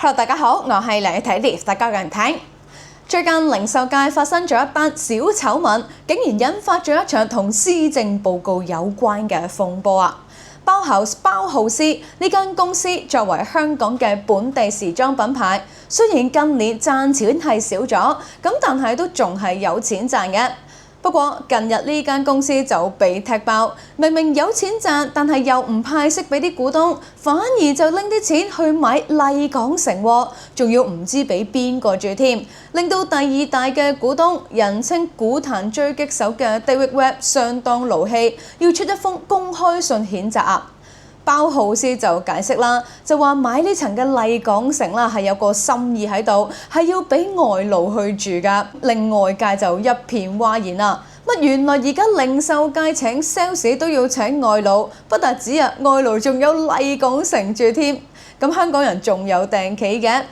Hello， 大家好，我係梁雨睇 Live， 大家有人聽。最近零售界發生咗一單小醜聞，竟然引發咗一場同施政報告有關嘅風波啊！包豪斯呢間公司作為香港嘅本地時裝品牌，雖然近年賺錢係少咗，但係都仲係有錢賺嘅。不過近日呢間公司就被踢爆，明明有錢賺，但係又唔派息俾啲股東，反而就拎啲錢去買麗港城喎，仲要唔知俾邊個住添，令到第二大嘅股東，人稱股壇狙擊手嘅 David Webb 相當勞氣，要出一封公開信譴責啊！包豪斯就解釋啦，就話買呢層嘅麗港城啦係有個心意喺度，係要俾外勞去住㗎，令外界就一片嘩然啦。原來而家零售界請 sales 都要請外勞，不但止啊，外勞仲有麗港城住添。咁香港人仲有訂企嘅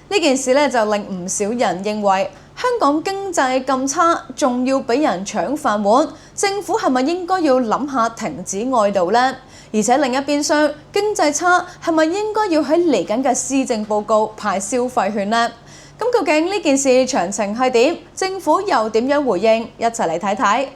呢件事咧，就令唔少人認為香港經濟咁差，仲要俾人搶飯碗，政府係咪應該要諗下停止外勞呢？而且另一邊廂經濟差，係咪應該要喺嚟緊嘅施政報告派消費券呢？咁究竟呢件事詳情係點？政府又點樣回應？一齊嚟睇睇。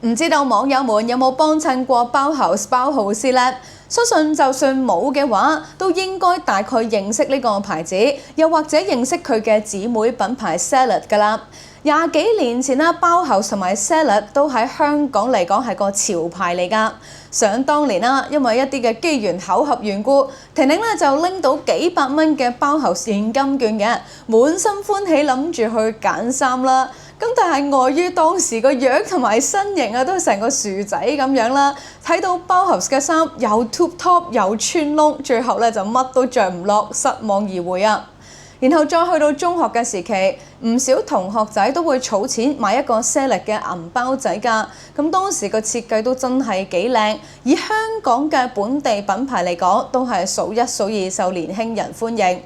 唔知道網友們有冇幫襯過包豪斯呢？相信就算冇嘅話，都應該大概認識呢個牌子，又或者認識佢嘅姊妹品牌 Salad 㗎啦。20幾年前啦，包豪同埋 Salad 都喺香港嚟講係個潮牌嚟㗎。想當年啦，因為一啲嘅機緣巧合緣故，婷婷咧就拎到幾百蚊嘅包豪現金券嘅，滿心歡喜諗住去揀衫啦。但係礙於當時個樣同埋身形啊，都成個薯仔咁樣啦，睇到包豪嘅衫又 tube top 又穿窿，最後咧就乜都着唔落，失望而回啊！然後再去到中學嘅時期，唔少同學仔都會儲錢買一個 Salad 嘅銀包仔㗎。咁當時個設計都真係幾靚，以香港嘅本地品牌嚟講，都係數一數二受年輕人歡迎。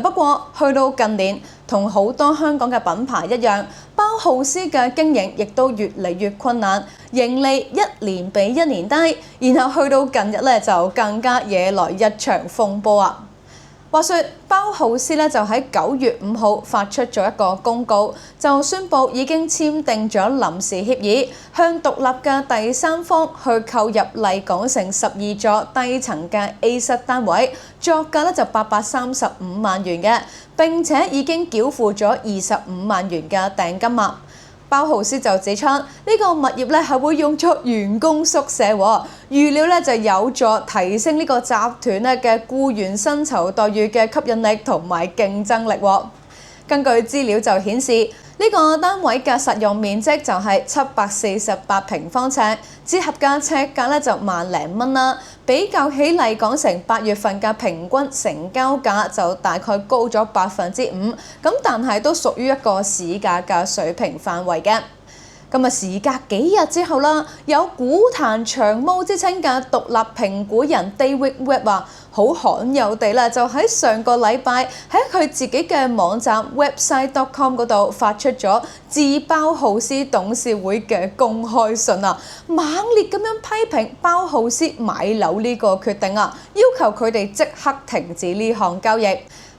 不過去到近年，同好多香港嘅品牌一樣，包豪斯嘅經營亦都越嚟越困難，盈利一年比一年低。然後去到近日咧，就更加惹來一場風波啊！話說包豪斯咧就喺9月5號發出咗一個公告，就宣布已經簽訂咗臨時協議，向獨立嘅第三方去購入麗港城12座低層嘅 A 室單位，作價咧就835萬元嘅，並且已經繳付咗25萬元嘅訂金啊！包豪斯就指出，呢個物業咧係會用作員工宿舍，預料咧就有助提升呢個集團咧嘅僱員薪酬待遇嘅吸引力同埋競爭力。根據資料就顯示，呢個單位嘅實用面積就係748平方尺，折合嘅尺價咧就萬零蚊啦。比較起麗港城8月份嘅平均成交價就大概高咗5%，但係都屬於一個市價嘅水平範圍嘅。時隔幾日之後啦，有股壇長毛之稱嘅獨立評估人 David Webb 話，好罕有地啦，就喺上個禮拜喺佢自己嘅網站 website.com 嗰度發出咗致包豪斯董事會嘅公開信啊，猛烈咁樣批評包豪斯買樓呢個決定啊，要求佢哋即刻停止呢項交易。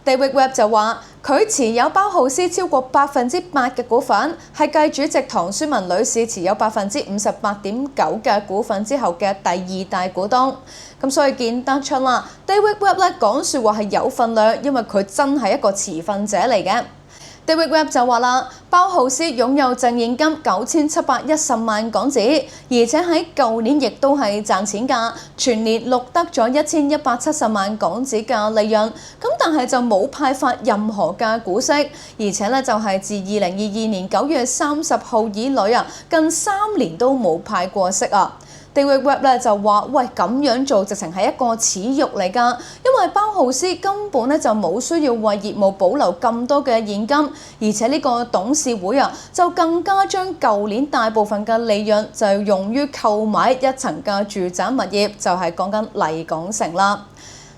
David Webb 就話：佢持有包豪斯超過8%嘅股份，係繼主席唐書文女士持有58.9%嘅股份之後嘅第二大股東。所以見得出啦，David Webb 咧講説話係有份量，因為佢真係一個持份者嚟嘅。David Webb 就話啦，包豪斯擁有淨現金9710萬港紙，而且喺舊年亦都係賺錢㗎，全年錄得咗1170萬港紙嘅利潤，但係就冇派發任何嘅股息，而且咧就係自2022年9月30號以來啊，近3年都冇派過息啊。David Webb 咧就話：喂，咁樣做直情係一個恥辱嚟㗎，因為包豪斯根本咧就冇需要為業務保留咁多嘅現金，而且呢個董事會啊就更加將舊年大部分嘅利潤就用於購買一層嘅住宅物業，就係講緊麗港城啦。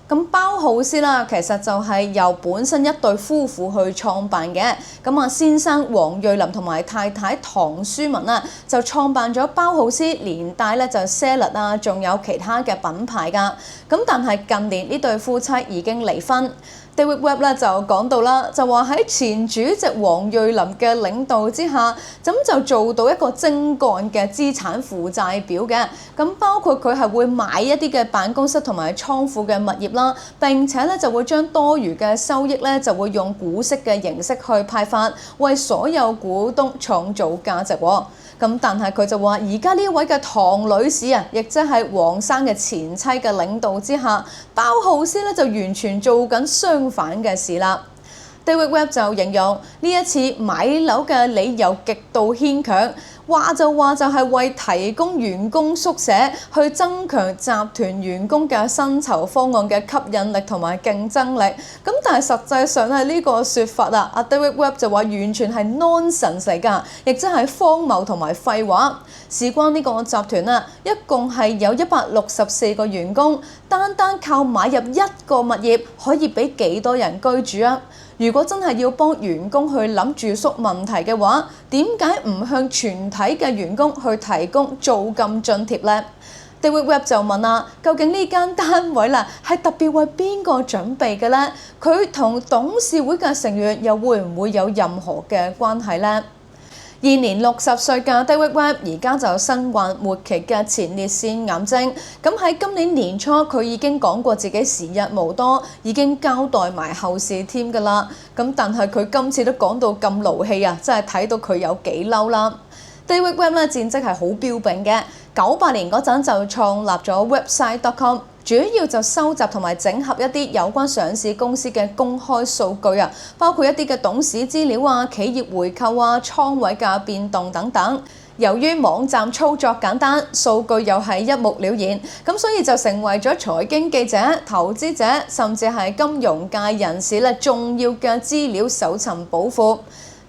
咁包浩斯啦，其實就係由本身一對夫婦去創辦嘅。咁啊，先生黃瑞林同埋太太唐書文啊，就創辦咗包浩斯，連帶咧就 Salad 啊，仲有其他嘅品牌㗎。咁但係近年呢對夫妻已經離婚。David Webb 咧就講到啦，就話喺前主席黃瑞林嘅領導之下，咁就做到一個精幹嘅資產負債表嘅。咁包括佢係會買一啲嘅辦公室同埋倉庫嘅物業啦，並且咧就會將多餘嘅收益咧就會用股息嘅形式去派發，為所有股東創造價值喎。咁但係佢就話，而家呢位嘅唐女士啊，亦即係黃生嘅前妻嘅領導之下，包浩斯咧就完全做緊相反嘅事啦。David Webb 就形容呢一次買樓嘅理由極度牽強，話就係為提供員工宿舍，去增強集團員工嘅薪酬方案嘅吸引力同埋競爭力。咁但係實際上係呢個説法啊，阿 David Webb 就話完全係 nonsense 嚟㗎，亦即係荒謬同埋廢話。事關呢個集團啊，一共係有164個員工，單靠買入一個物業，可以俾幾多人居住啊？如果真係要幫員工去諗住宿問題嘅話，點解唔向全體嘅員工去提供租金津貼呢？ David Webb 就問啦，究竟呢間單位啦係特別為邊個準備嘅呢？佢同董事會嘅成員又會唔會有任何嘅關係呢？現年60歲嘅 David Webb 而家就身患末期嘅前列腺癌症。咁喺今年年初，佢已經講過自己時日無多，已經交代埋後事添㗎啦。咁但係佢今次都講到咁勞氣啊，真係睇到佢有幾嬲啦。David Webb 咧戰績係好彪炳嘅，98年嗰陣就創立咗 website.com。主要就收集同埋整合一啲有關上市公司嘅公開數據啊，包括一啲嘅董事資料啊、企業回購啊、倉位嘅變動等等。由於網站操作簡單，數據又係一目了然，咁所以就成為咗財經記者、投資者甚至係金融界人士咧重要嘅資料搜尋寶庫。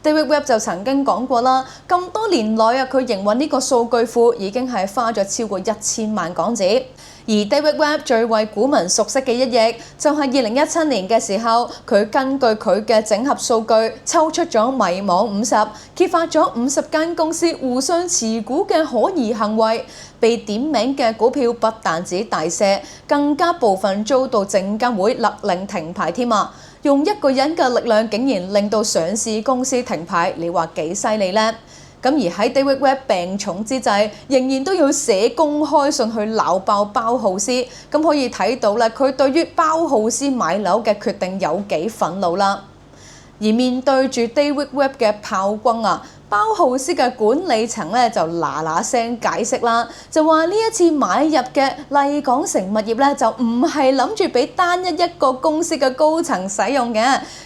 David Webb 就曾經講過啦，咁多年來啊，佢營運呢個數據庫已經係花咗超過1000萬港紙。而 David Webb 最為股民熟悉嘅一役，就係2017年嘅時候，佢根據佢嘅整合數據，抽出咗迷惘50，揭發咗50間公司互相持股嘅可疑行為，被點名嘅股票不但止大瀉，更加部分遭到證監會勒令停牌添啊！用一個人嘅力量，竟然令到上市公司停牌，你話幾犀利呢？咁而喺 David Webb 病重之際，仍然都要寫公開信去鬧爆包浩斯，咁可以睇到咧，佢對於包浩斯買樓嘅決定有幾憤怒啦。而面對住 David Webb 嘅炮轟啊，包浩斯嘅管理層咧就嗱聲解釋啦，就話呢一次買入嘅麗港城物業咧就唔係諗住俾單一個公司嘅高層使用嘅，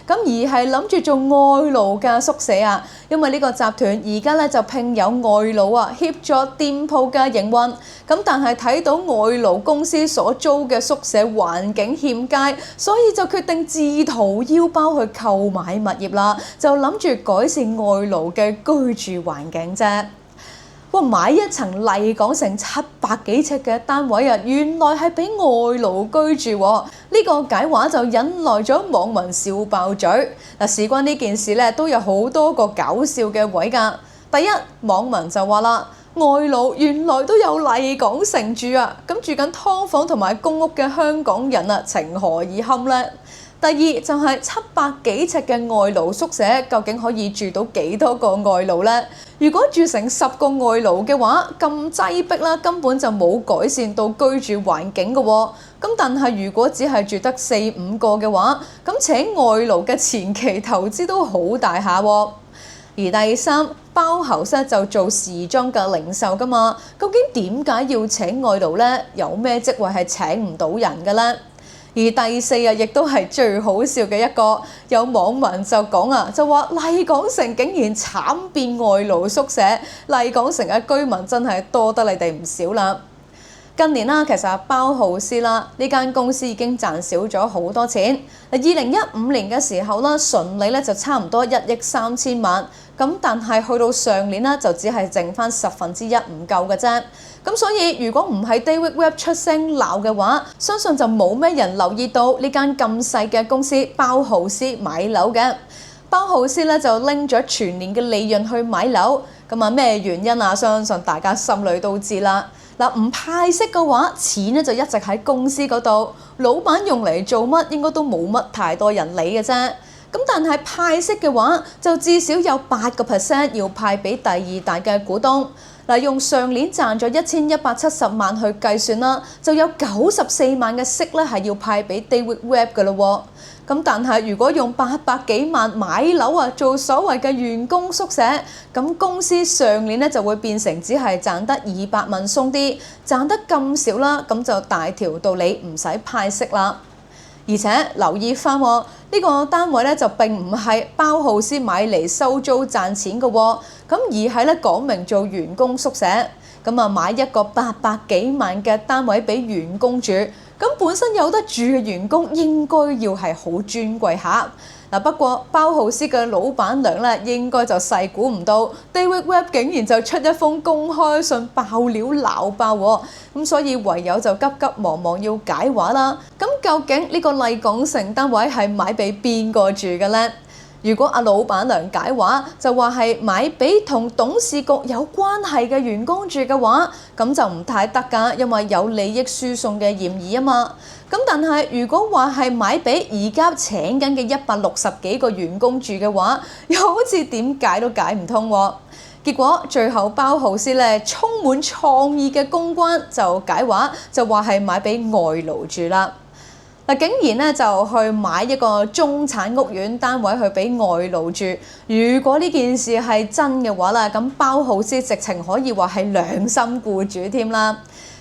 咁而係諗住做外勞嘅宿舍啊。因為呢個集團而家咧就聘有外勞啊，協助店鋪嘅營運。咁但係睇到外勞公司所租嘅宿舍環境欠佳，所以就決定自掏腰包去購買物業啦，就諗住改善外勞嘅居住環境啫。哇！買一層麗港城700幾尺嘅單位啊，原來係俾外勞居住喎。呢個解話就引來咗網民笑爆嘴。嗱，事關呢件事咧，都有好多個搞笑嘅位㗎。第一，網民就話啦，外勞原來都有麗港城住啊，咁住緊劏房同埋公屋嘅香港人啊，情何以堪呢？第二就係700幾尺嘅外勞宿舍，究竟可以住到幾多個外勞呢？如果住成10個外勞嘅話，咁擠迫啦，根本就冇改善到居住環境嘅喎。咁但係如果只係住得4-5個嘅話，咁請外勞嘅前期投資都好大下喎。而第三，包豪斯就做時裝嘅零售㗎嘛，究竟點解要請外勞呢？有咩職位係請唔到人嘅呢？而第四啊，亦都係最好笑嘅一個，有網民就講啊，就話麗港城竟然慘變外勞宿舍，麗港城嘅居民真係多得你哋唔少啦。近年啦，其實包浩斯啦呢間公司已經賺少咗好多錢。2015年嘅時候啦，純利咧就差唔多1億3千萬，咁但係去到上年啦，就只係剩翻1/10唔夠嘅啫。咁所以如果唔係 David Webb 出聲鬧嘅話，相信就冇咩人留意到呢間咁細嘅公司包浩斯買樓嘅。包浩斯咧就拎咗全年嘅利潤去買樓，咁啊咩原因啊？相信大家心裏都知啦。嗱，唔派息嘅話，錢咧就一直喺公司嗰度，老闆用嚟做乜應該都冇乜太多人理嘅啫。咁但係派息嘅話，就至少有8%要派俾第二大嘅股東。嗱，用上年賺咗1170萬去計算啦，就有94萬嘅息咧係要派俾 David Webb 嘅咯。咁但係如果用800幾萬買樓啊，做所謂嘅員工宿舍，咁公司上年咧就會變成只係賺得200萬鬆啲，賺得咁少啦，咁就大條道理唔使派息啦。而且留意翻呢個單位咧就並唔係包浩斯買嚟收租賺錢嘅喎，咁而係咧講明做員工宿舍，咁啊買一個800幾萬嘅單位俾員工住。咁本身有得住嘅員工應該要係好尊貴下。嗱，不過包浩斯嘅老闆娘咧應該就細估唔到 David Webb 竟然就出一封公開信爆料鬧爆喎，咁所以唯有就急急忙忙要解話啦。咁究竟呢個麗港城單位係買俾邊個住嘅呢？如果阿老闆娘解話就話係買俾同董事局有關係嘅員工住嘅話，咁就唔太得㗎，因為有利益輸送嘅嫌疑啊嘛。咁但係如果話係買俾而家請緊嘅160幾個員工住嘅話，又好似點解都解唔通喎。結果最後包浩斯咧充滿創意嘅公關就解話，就話係買俾外勞住啦。嗱，竟然咧就去買一個中產屋苑單位去俾外勞住。如果呢件事係真嘅話啦，咁包浩斯直情可以話係良心僱主添啦。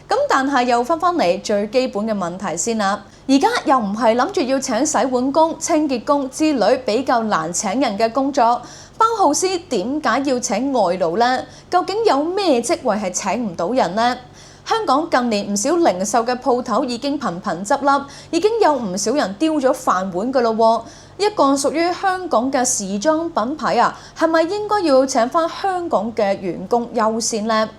咁但係又翻嚟最基本嘅問題先啦。而家又唔係諗住要請洗碗工、清潔工之類比較難請人嘅工作，包浩斯點解要請外勞呢？究竟有咩職位係請唔到人呢？香港近年唔少零售嘅鋪頭已經頻頻執笠，已經有唔少人丟咗飯碗㗎咯喎。一個屬於香港嘅時裝品牌啊，係咪應該要請返香港嘅員工優先呢？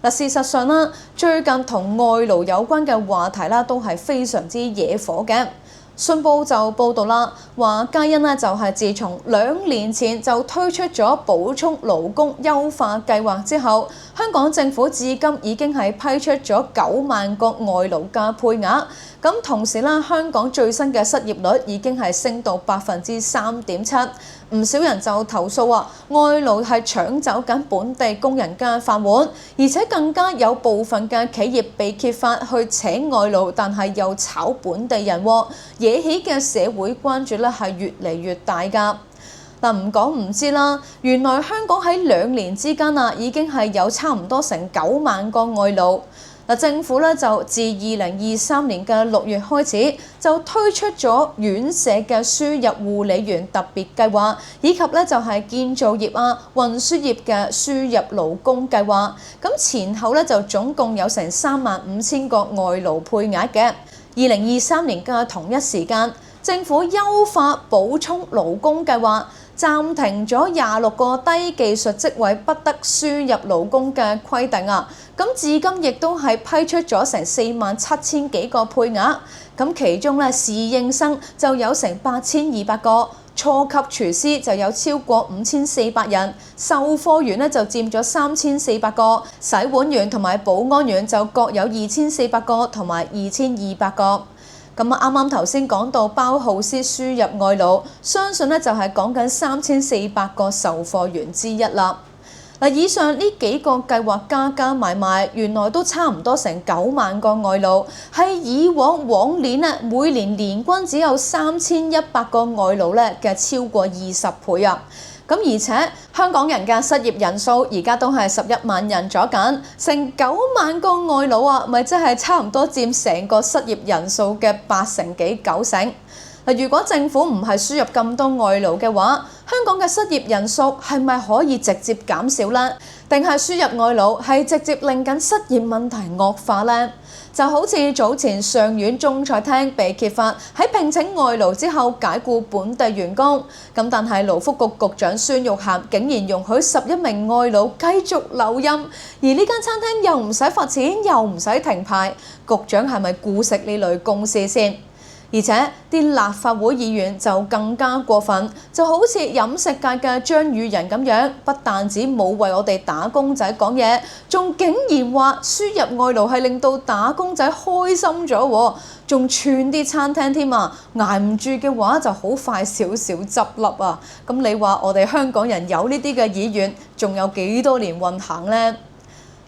嗱，事實上啦，最近同外勞有關嘅話題啦，都係非常之惹火嘅。信報就報道啦，話皆因咧就係自從2年前就推出咗補充勞工優化計劃之後，香港政府至今已經係批出咗9萬個外勞嘅配額。咁同時啦，香港最新嘅失業率已經係升到3.7%。唔少人就投訴話，外勞係搶走緊本地工人嘅飯碗，而且更加有部分嘅企業被揭發去請外勞，但係又炒本地人喎，惹起嘅社會關注咧係越嚟越大㗎。嗱，唔講唔知啦，原來香港喺2年之間啊，已經係有差唔多成9萬個外勞。政府咧就自2023年嘅6月開始就推出咗院舍嘅輸入護理員特別計劃，以及咧就係建造業啊、運輸業嘅輸入勞工計劃。咁前後咧就總共有成35000個外勞配額嘅。2023年嘅同一時間，政府優化補充勞工計劃，暫停咗26個低技術職位不得輸入勞工嘅規定啊！咁至今亦都係批出咗成47000幾個配額，咁其中咧侍應生就有成8200個，初級廚師就有超過5400人，售貨員咧就佔咗3400個，洗碗員同埋保安員就各有2400個同埋2200個。咁啱啱頭先講到包浩斯輸入外勞，相信咧就係講緊3400個售貨員之一啦。嗱，以上呢幾個計劃加加埋埋，原來都差唔多成9萬個外勞，係以往年咧每年年均只有3100個外勞咧嘅超過20倍啊！咁而且香港人嘅失業人數而家都係11萬人左右，成9萬個外勞啊，咪即係差唔多佔成個失業人數嘅8成幾9成。如果政府唔係輸入咁多外勞嘅話，香港嘅失業人數係咪可以直接減少呢？定係輸入外勞係直接令緊失業問題惡化呢？就好似早前上苑中菜廳被揭發喺聘請外勞之後解僱本地員工，咁但係勞福局局長孫玉菡竟然容許11名外勞繼續留任，而呢間餐廳又唔使罰錢，又唔使停牌，局長係咪顧食呢類公司先？而且啲立法會議員就更加過分，就好似飲食界嘅張宇人咁樣，不但止冇為我哋打工仔講嘢，仲竟然話輸入外勞係令到打工仔開心咗，仲串啲餐廳添啊！捱唔住嘅話就好快少少執笠啊！咁你話我哋香港人有呢啲嘅議員，仲有幾多年運行呢？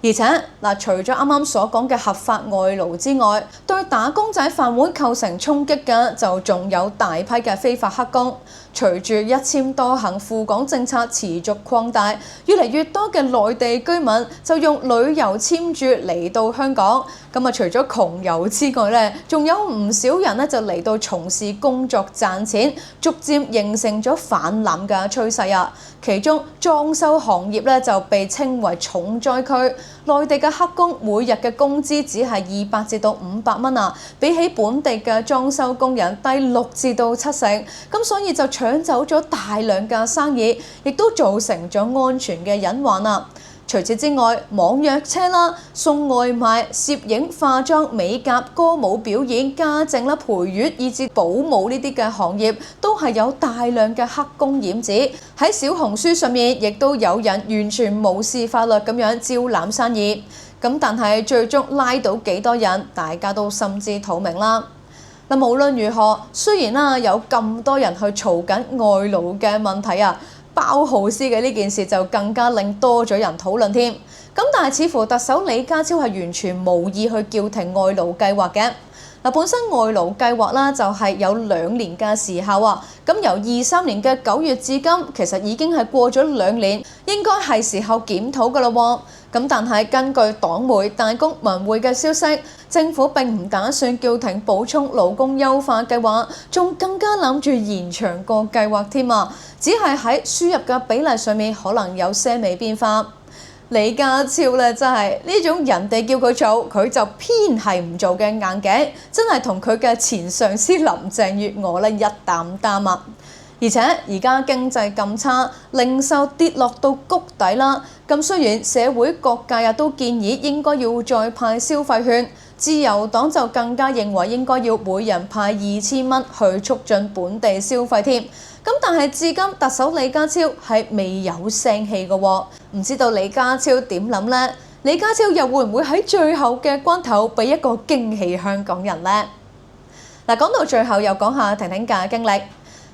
而且嗱，除咗啱啱所講嘅合法外勞之外，對打工仔飯碗構成衝擊嘅，就仲有大批嘅非法黑工。隨住一簽多行赴港政策持續擴大，越嚟越多嘅內地居民就用旅遊簽注嚟到香港。咁啊，除咗窮遊之外咧，仲有唔少人咧就嚟到從事工作賺錢，逐漸形成咗泛濫嘅趨勢啊。其中裝修行業咧就被稱為重災區，內地嘅黑工每日嘅工資只係200至到500蚊啊，比起本地嘅裝修工人低6至到7成，咁所以就搶走咗大量嘅生意，亦都造成咗安全嘅隱患啊。除此之外，網約車啦、送外賣、攝影、化妝、美甲、歌舞表演、家政啦、陪月以至保姆呢啲嘅行業，都係有大量嘅黑工染指。喺小紅書上面，亦都有人完全無視法律咁樣招攬生意。咁但係最終拉到幾多人，大家都心知肚明啦。嗱，無論如何，雖然啦有咁多人去嘈緊外勞嘅問題啊，包豪斯嘅呢件事就更加令多咗人討論添。咁但係似乎特首李家超係完全無意去叫停外勞計劃嘅。嗱，本身外勞計劃啦就係有2年嘅時效啊。咁由23年嘅9月至今，其實已經係過咗2年，應該係時候檢討㗎喇喎。咁但係根據黨媒大公文匯嘅消息，政府並唔打算叫停補充勞工優化計劃，仲更加諗住延長個計劃添啊！只係喺輸入嘅比例上面可能有些微變化。李家超咧真係呢種人哋叫佢做，佢就偏係唔做嘅硬頸，真係同佢嘅前上司林鄭月娥咧一擔擔啊！而且而家經濟咁差，零售跌落到谷底啦。咁雖然社會各界都建議應該要再派消費券，自由黨就更加認為應該要每人派2000蚊去促進本地消費添。咁但係至今特首李家超係未有聲氣嘅喎，唔知道李家超點諗呢？李家超又會唔會喺最後嘅關頭俾一個驚喜香港人呢？嗱，講到最後又講下婷婷嘅經歷。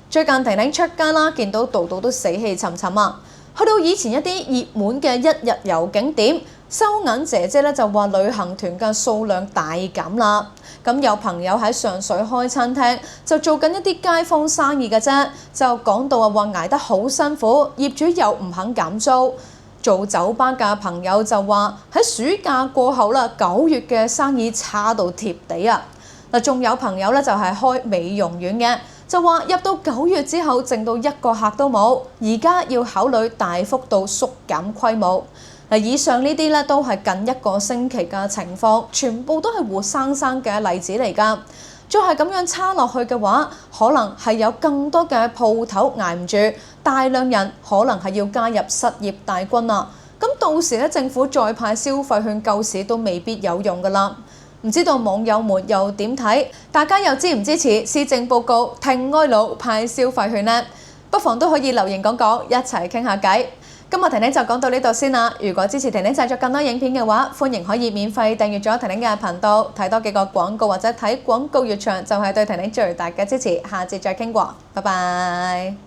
最近婷婷出街啦，見到度度都死氣沉沉啊！去到以前一啲熱門嘅1日遊景點，收銀姐姐咧就話旅行團嘅數量大減啦。咁有朋友喺上水開餐廳，就做緊一啲街坊生意嘅啫，就講到話捱得好辛苦，業主又唔肯減租。做酒吧嘅朋友就話喺暑假過後啦，9月嘅生意差到貼地啊！嗱，仲有朋友咧就係開美容院嘅。就話入到9月之後，剩到1個客都冇，而家要考慮大幅度縮減規模。嗱，以上呢啲咧都係近1個星期嘅情況，全部都係活生生嘅例子嚟㗎。再係咁樣差落去嘅話，可能係有更多嘅鋪頭捱唔住，大量人可能係要加入失業大軍啦。咁到時咧，政府再派消費券救市都未必有用㗎啦。唔知道網友們又點睇？大家又支唔支持施政報告停外勞派消費券呢？不妨都可以留言講講，一齊傾下偈。今日婷婷就講到呢度先啦。如果支持婷婷製作更多影片嘅話，歡迎可以免費訂閱咗婷婷嘅頻道，睇多幾個廣告或者睇廣告越長，就係對婷婷最大嘅支持。下節再傾過，拜拜。